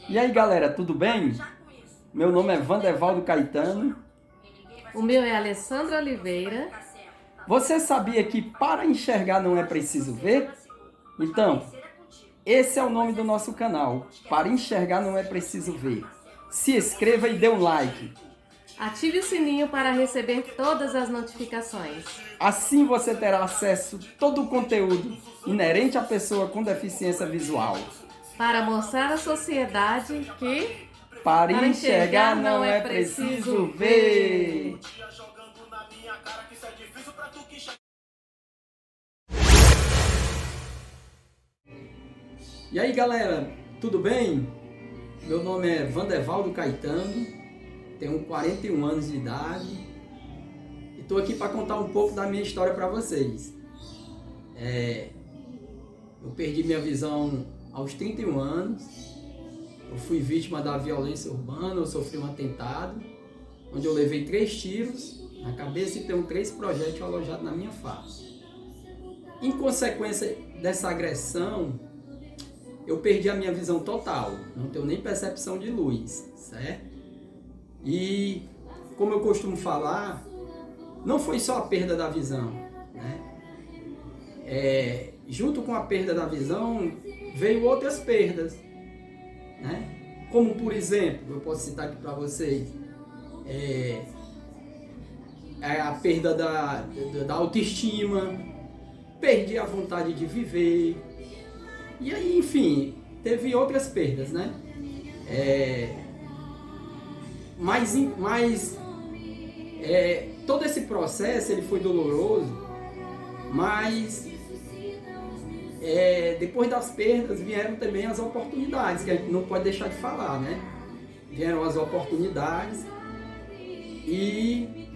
E aí galera, tudo bem? Meu nome é Vandevaldo Caetano. O meu é Alessandra Oliveira. Você sabia que para enxergar não é preciso ver? Então, esse é o nome do nosso canal. Para enxergar não é preciso ver. Se inscreva e dê um like. Ative o sininho para receber todas as notificações. Assim você terá acesso a todo o conteúdo inerente à pessoa com deficiência visual. Para mostrar à sociedade que Para enxergar não é preciso ver. E aí galera, tudo bem? Meu nome é Vandevaldo Caetano, tenho 41 anos de idade e estou aqui para contar um pouco da minha história para vocês. Eu perdi minha visão aos 31 anos, eu fui vítima da violência urbana, eu sofri um atentado, onde eu levei 3 tiros na cabeça e tenho 3 projéteis alojados na minha face. Em consequência dessa agressão, eu perdi a minha visão total, não tenho nem percepção de luz, certo? E, como eu costumo falar, não foi só a perda da visão, né? Junto com a perda da visão, veio outras perdas, né? Como, por exemplo, eu posso citar aqui para vocês, a perda da autoestima, perdi a vontade de viver, e aí, enfim, teve outras perdas, né? Mas todo esse processo ele foi doloroso, mas depois das perdas vieram também as oportunidades, que a gente não pode deixar de falar, né? Vieram as oportunidades e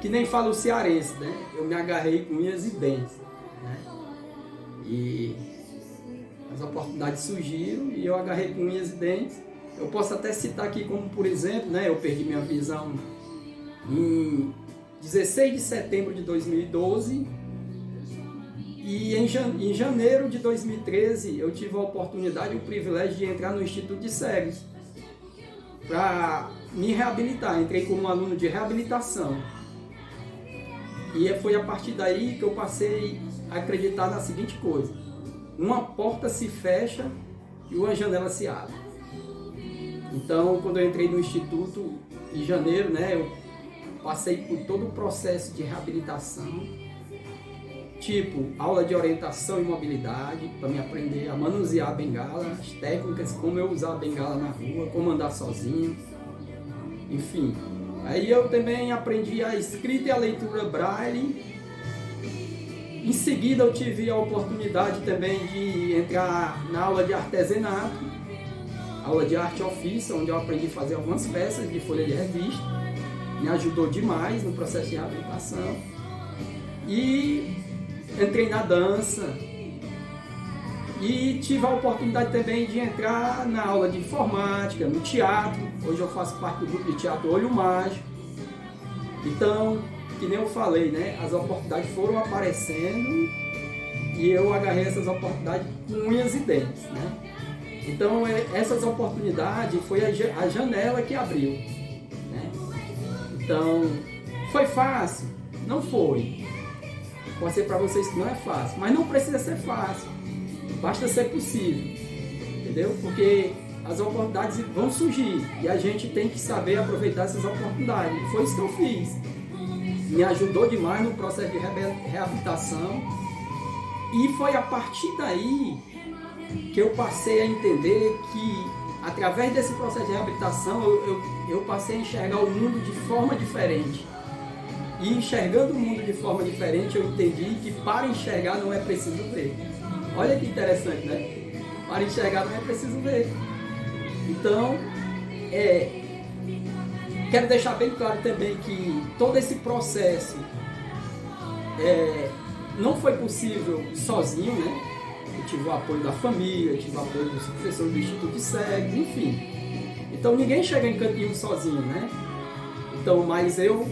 que nem fala o cearense, né? Eu me agarrei com unhas e dentes, né? E as oportunidades surgiram e eu agarrei com unhas e dentes. Eu posso até citar aqui como, por exemplo, né, eu perdi minha visão em 16 de setembro de 2012 e em janeiro de 2013 eu tive a oportunidade e o privilégio de entrar no Instituto de Cegos para me reabilitar. Entrei como aluno de reabilitação e foi a partir daí que eu passei a acreditar na seguinte coisa: uma porta se fecha e uma janela se abre. Então, quando eu entrei no Instituto em janeiro, né, eu passei por todo o processo de reabilitação, tipo aula de orientação e mobilidade, para me aprender a manusear a bengala, as técnicas, como eu usar a bengala na rua, como andar sozinho, enfim. Aí eu também aprendi a escrita e a leitura braille. Em seguida eu tive a oportunidade também de entrar na aula de artesanato, aula de arte ofício, onde eu aprendi a fazer algumas peças de folha de revista. Me ajudou demais no processo de reabilitação. E entrei na dança. E tive a oportunidade também de entrar na aula de informática, no teatro. Hoje eu faço parte do grupo de teatro Olho Mágico. Então, que nem eu falei, né? As oportunidades foram aparecendo e eu agarrei essas oportunidades com unhas e dentes, né? Então, essas oportunidades foi a janela que abriu, né? Então, foi fácil? Não foi. Pode ser para vocês que não é fácil, mas não precisa ser fácil. Basta ser possível, entendeu? Porque as oportunidades vão surgir e a gente tem que saber aproveitar essas oportunidades. Foi isso que eu fiz. Me ajudou demais no processo de reabilitação e foi a partir daí que eu passei a entender que através desse processo de reabilitação eu passei a enxergar o mundo de forma diferente. E enxergando o mundo de forma diferente eu entendi que para enxergar não é preciso ver. Olha que interessante, né? Para enxergar não é preciso ver. Então, quero deixar bem claro também que todo esse processo não foi possível sozinho, né? Eu tive o apoio da família, eu tive o apoio dos professores do Instituto de Cegos, enfim. Então ninguém chega em cantinho sozinho, né? Então, mas eu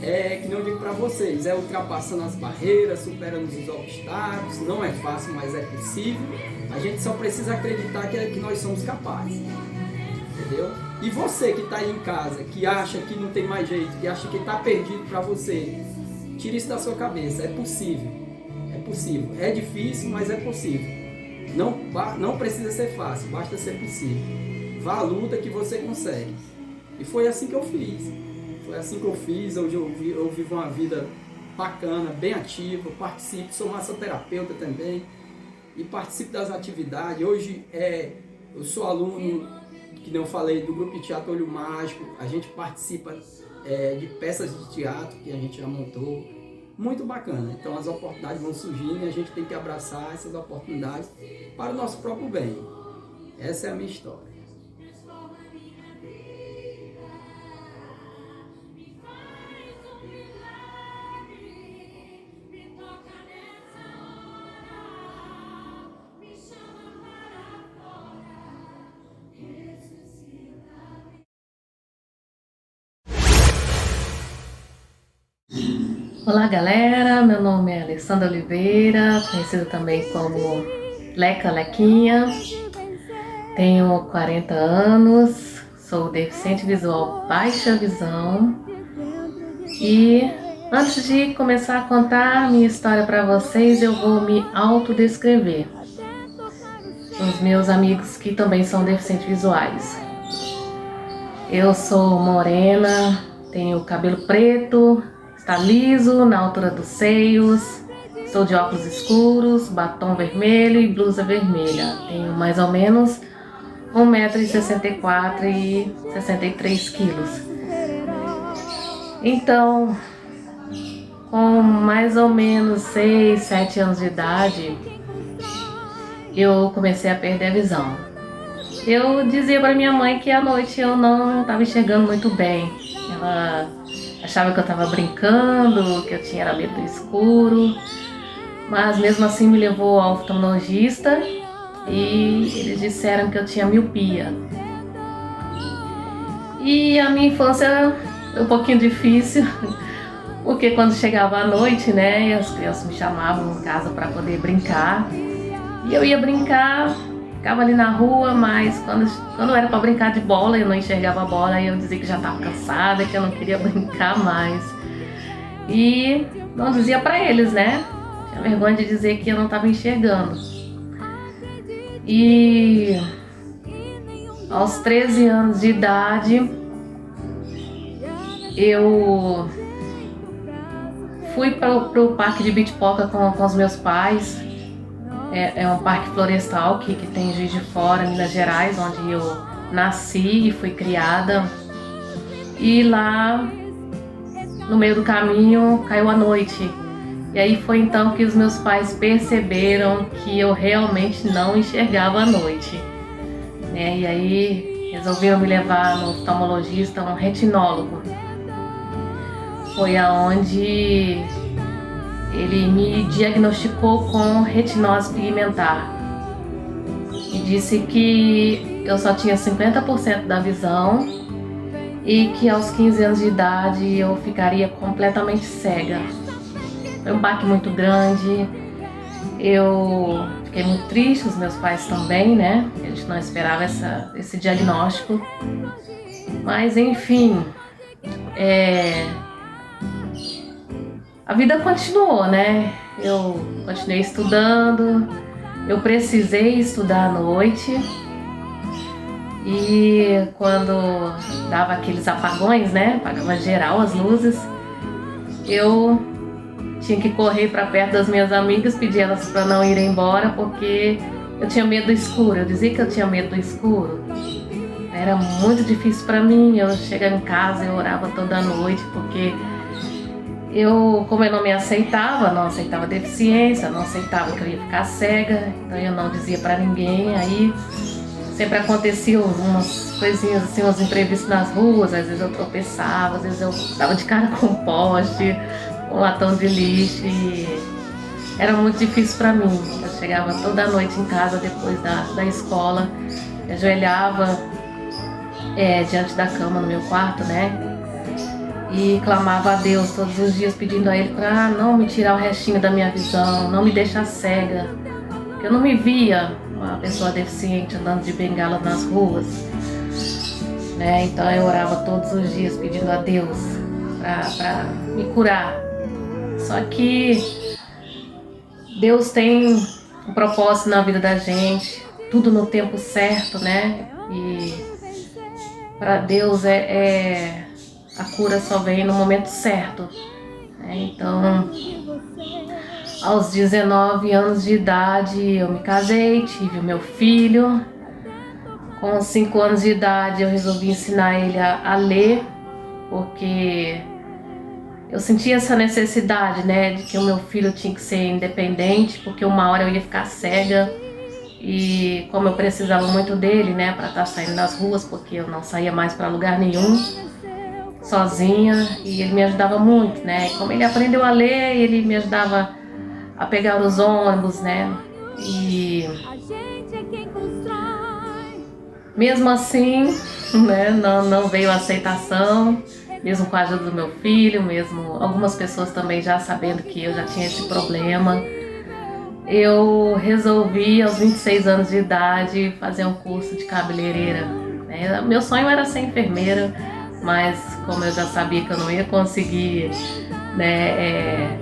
que não digo para vocês, é ultrapassando as barreiras, superando os obstáculos. Não é fácil, mas é possível. A gente só precisa acreditar que nós somos capazes, entendeu? E você que está aí em casa, que acha que não tem mais jeito, que acha que está perdido para você, tire isso da sua cabeça. É possível, é possível. É difícil, mas é possível. Não precisa ser fácil, basta ser possível. Vá à luta que você consegue. E foi assim que eu fiz. Foi assim que eu fiz. Hoje eu vivo uma vida bacana, bem ativa, participo, sou massoterapeuta também e participo das atividades. Hoje eu sou aluno, que nem eu falei, do grupo de teatro Olho Mágico. A gente participa de peças de teatro que a gente já montou. Muito bacana. Então as oportunidades vão surgindo e a gente tem que abraçar essas oportunidades para o nosso próprio bem. Essa é a minha história. Olá galera, meu nome é Alessandra Oliveira, conhecida também como Lequinha, tenho 40 anos, sou deficiente visual baixa visão e antes de começar a contar minha história para vocês, eu vou me autodescrever. Os meus amigos que também são deficientes visuais. Eu sou morena, tenho cabelo preto, está liso na altura dos seios, sou de óculos escuros, batom vermelho e blusa vermelha. Tenho mais ou menos 1,64 m e 63 quilos. Então, com mais ou menos 6, 7 anos de idade, eu comecei a perder a visão. Eu dizia para minha mãe que à noite eu não estava enxergando muito bem. Ela achava que eu estava brincando, que eu tinha medo do escuro, mas mesmo assim me levou ao oftalmologista e eles disseram que eu tinha miopia. E a minha infância foi um pouquinho difícil, porque quando chegava a noite, né, as crianças me chamavam em casa para poder brincar, e eu ia brincar, ficava ali na rua, mas quando era para brincar de bola, eu não enxergava a bola e eu dizia que já estava cansada, que eu não queria brincar mais. E não dizia para eles, né? Tinha vergonha de dizer que eu não estava enxergando. E aos 13 anos de idade, eu fui para o parque de Bitpoca com os meus pais. É um parque florestal que tem em Juiz de Fora, Minas Gerais, onde eu nasci e fui criada. E lá, no meio do caminho, caiu a noite. E aí foi então que os meus pais perceberam que eu realmente não enxergava à noite. E aí resolveram me levar no oftalmologista, um retinólogo. Foi aonde ele me diagnosticou com retinose pigmentar e disse que eu só tinha 50% da visão e que aos 15 anos de idade eu ficaria completamente cega. Foi um baque muito grande, eu fiquei muito triste, os meus pais também, né? A gente não esperava esse diagnóstico, mas enfim, a vida continuou, né? Eu continuei estudando, eu precisei estudar à noite e quando dava aqueles apagões, né? Apagava geral as luzes, eu tinha que correr para perto das minhas amigas, pedir elas para não irem embora porque eu tinha medo do escuro. Eu dizia que eu tinha medo do escuro. Era muito difícil para mim. Eu chegava em casa, eu orava toda noite porque como eu não me aceitava, não aceitava deficiência, não aceitava que eu ia ficar cega, então eu não dizia para ninguém. Aí sempre aconteciam umas coisinhas assim, uns imprevistos nas ruas, às vezes eu tropeçava, às vezes eu dava de cara com um poste, um latão de lixo, e era muito difícil para mim. Eu chegava toda noite em casa depois da escola, ajoelhava diante da cama no meu quarto, né? e clamava a Deus todos os dias, pedindo a Ele para não me tirar o restinho da minha visão, não me deixar cega, porque eu não me via uma pessoa deficiente andando de bengala nas ruas, né? Então eu orava todos os dias pedindo a Deus para me curar. Só que Deus tem um propósito na vida da gente, tudo no tempo certo, né? E para Deus a cura só vem no momento certo, né? Então, aos 19 anos de idade eu me casei, tive o meu filho. Com 5 anos de idade eu resolvi ensinar ele a ler, porque eu sentia essa necessidade, né, de que o meu filho tinha que ser independente, porque uma hora eu ia ficar cega e como eu precisava muito dele, né, para estar saindo nas ruas, porque eu não saía mais para lugar nenhum sozinha, e ele me ajudava muito, né, e como ele aprendeu a ler, ele me ajudava a pegar os ônibus, né, e mesmo assim, né, não veio a aceitação. Mesmo com a ajuda do meu filho, mesmo algumas pessoas também já sabendo que eu já tinha esse problema, eu resolvi aos 26 anos de idade fazer um curso de cabeleireira, né? Meu sonho era ser enfermeira, mas como eu já sabia que eu não ia conseguir, né,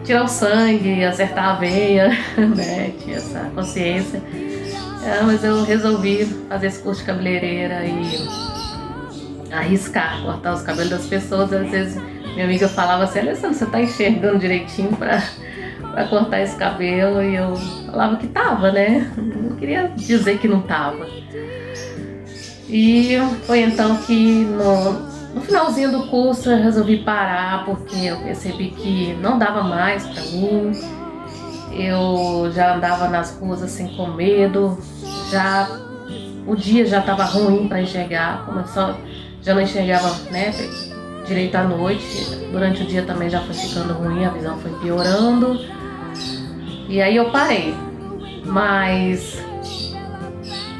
tirar o sangue, acertar a veia, né, tinha essa consciência, mas eu resolvi fazer esse curso de cabeleireira e arriscar, cortar os cabelos das pessoas. Às vezes minha amiga falava assim: Alessandra, você tá enxergando direitinho pra cortar esse cabelo? E eu falava que tava, né? Não queria dizer que não tava. E foi então que no finalzinho do curso eu resolvi parar, porque eu percebi que não dava mais pra mim. Eu já andava nas ruas assim com medo, o dia já estava ruim para enxergar, já não enxergava, né, direito à noite. Durante o dia também já foi ficando ruim, a visão foi piorando. E aí eu parei, mas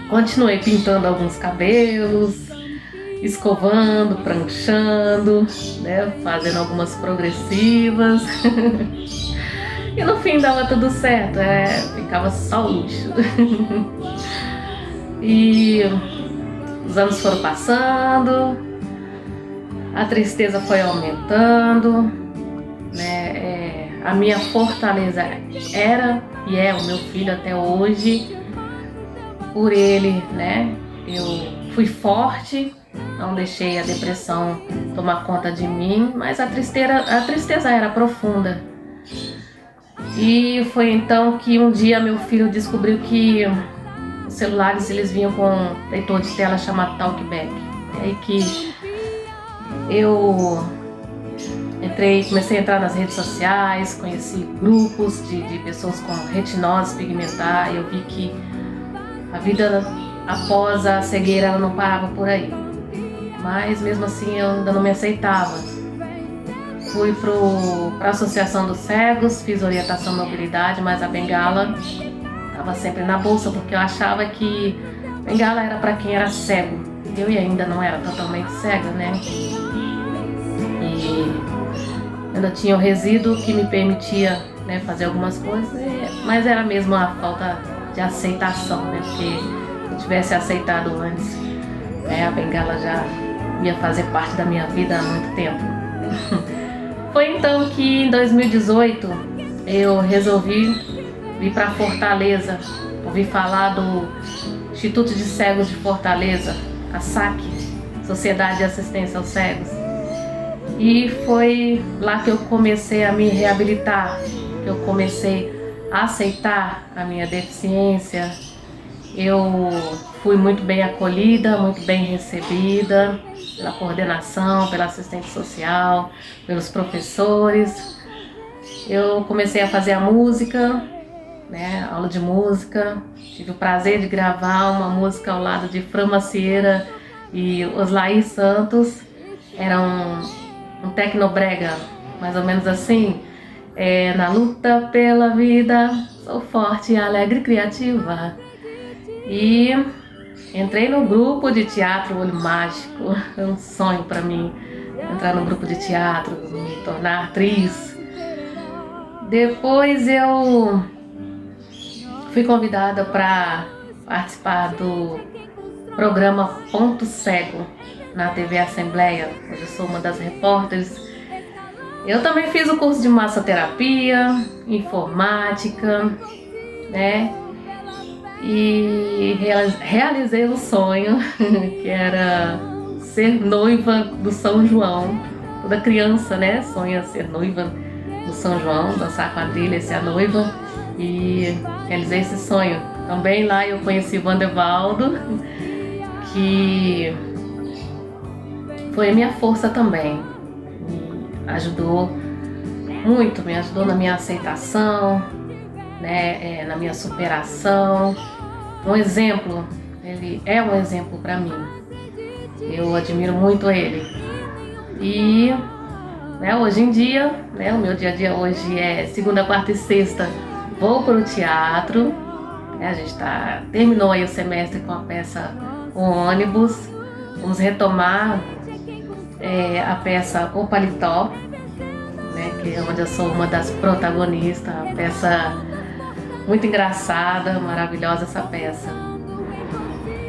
continuei pintando alguns cabelos, escovando, pranchando, né, fazendo algumas progressivas. E no fim dava tudo certo, ficava só o luxo. E os anos foram passando, a tristeza foi aumentando, né? A minha fortaleza era e é o meu filho até hoje. Por ele, né, eu fui forte, não deixei a depressão tomar conta de mim, mas a tristeza era profunda. E foi então que um dia meu filho descobriu que os celulares eles vinham com um leitor de tela chamado Talkback. É aí que eu comecei a entrar nas redes sociais, conheci grupos de pessoas com retinose pigmentar, e eu vi que a vida após a cegueira ela não parava por aí. Mas mesmo assim eu ainda não me aceitava. Fui para a Associação dos Cegos, fiz orientação à mobilidade, mas a bengala estava sempre na bolsa, porque eu achava que bengala era para quem era cego. Eu ainda não era totalmente cega, né? E ainda tinha o resíduo que me permitia, né, fazer algumas coisas, mas era mesmo a falta de aceitação, né? Porque se eu tivesse aceitado antes, né, a bengala já ia fazer parte da minha vida há muito tempo. Foi então que em 2018 eu resolvi vir para Fortaleza, ouvi falar do Instituto de Cegos de Fortaleza, a SAC, Sociedade de Assistência aos Cegos. E foi lá que eu comecei a me reabilitar, que eu comecei a aceitar a minha deficiência. Eu fui muito bem acolhida, muito bem recebida pela coordenação, pela assistente social, pelos professores. Eu comecei a fazer a música, né, aula de música. Tive o prazer de gravar uma música ao lado de Fran Macieira e Oslaí Santos. Era um tecnobrega, mais ou menos assim. Na luta pela vida, sou forte, alegre e criativa. E entrei no grupo de teatro Olho Mágico, é um sonho para mim, entrar no grupo de teatro, me tornar atriz. Depois eu fui convidada para participar do programa Ponto Cego na TV Assembleia, onde eu sou uma das repórteres. Eu também fiz o curso de massoterapia, informática, né? E realizei um sonho, que era ser noiva do São João. Toda criança, né, sonha ser noiva do São João, dançar quadrilha, ser a noiva. E realizei esse sonho. Também lá eu conheci o Vandevaldo, que foi a minha força também. Me ajudou muito, me ajudou na minha aceitação, né, na minha superação. Um exemplo, ele é um exemplo para mim. Eu admiro muito ele. E né, hoje em dia, né, o meu dia a dia hoje é segunda, quarta e sexta, vou para o teatro. A gente terminou aí o semestre com a peça O Ônibus. Vamos retomar a peça O Paletó, né, que é onde eu sou uma das protagonistas. Uma peça muito engraçada, maravilhosa essa peça.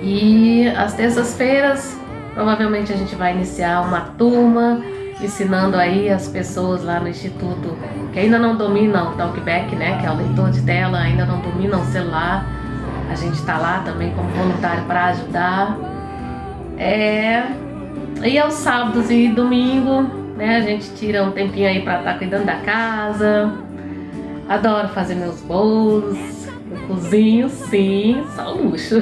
E às terças-feiras, provavelmente a gente vai iniciar uma turma ensinando aí as pessoas lá no Instituto que ainda não dominam o talkback, né, que é o leitor de tela, ainda não dominam o celular. A gente está lá também como voluntário para ajudar. E aos sábados e domingo, né, a gente tira um tempinho aí para estar cuidando da casa. Adoro fazer meus bolos, eu cozinho, sim, só luxo.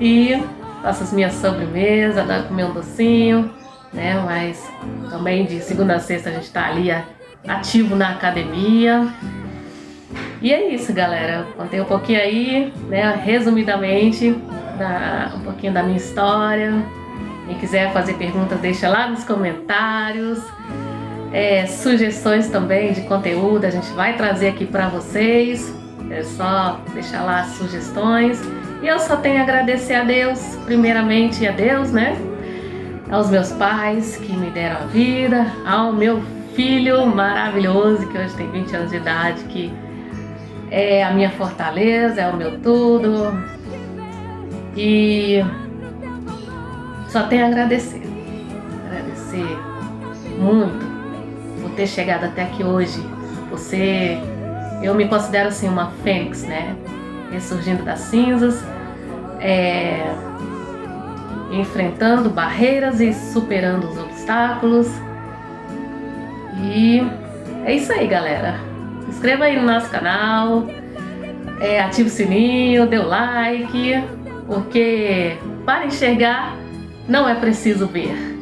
E faço as minhas sobremesas, adoro comer um docinho, né? Mas também de segunda a sexta a gente tá ali ativo na academia. E é isso, galera. Contei um pouquinho aí, né, resumidamente, um pouquinho da minha história. Quem quiser fazer perguntas, deixa lá nos comentários. Sugestões também de conteúdo a gente vai trazer aqui para vocês. É só deixar lá as sugestões. E eu só tenho a agradecer a Deus, primeiramente a Deus, né? Aos meus pais que me deram a vida, ao meu filho maravilhoso, que hoje tem 20 anos de idade, que é a minha fortaleza, é o meu tudo. E só tenho a agradecer muito por ter chegado até aqui hoje. Eu me considero assim uma fênix, né? Ressurgindo das cinzas, enfrentando barreiras e superando os obstáculos. E é isso aí, galera. Se inscreva aí no nosso canal, ative o sininho, dê o like, porque para enxergar não é preciso ver.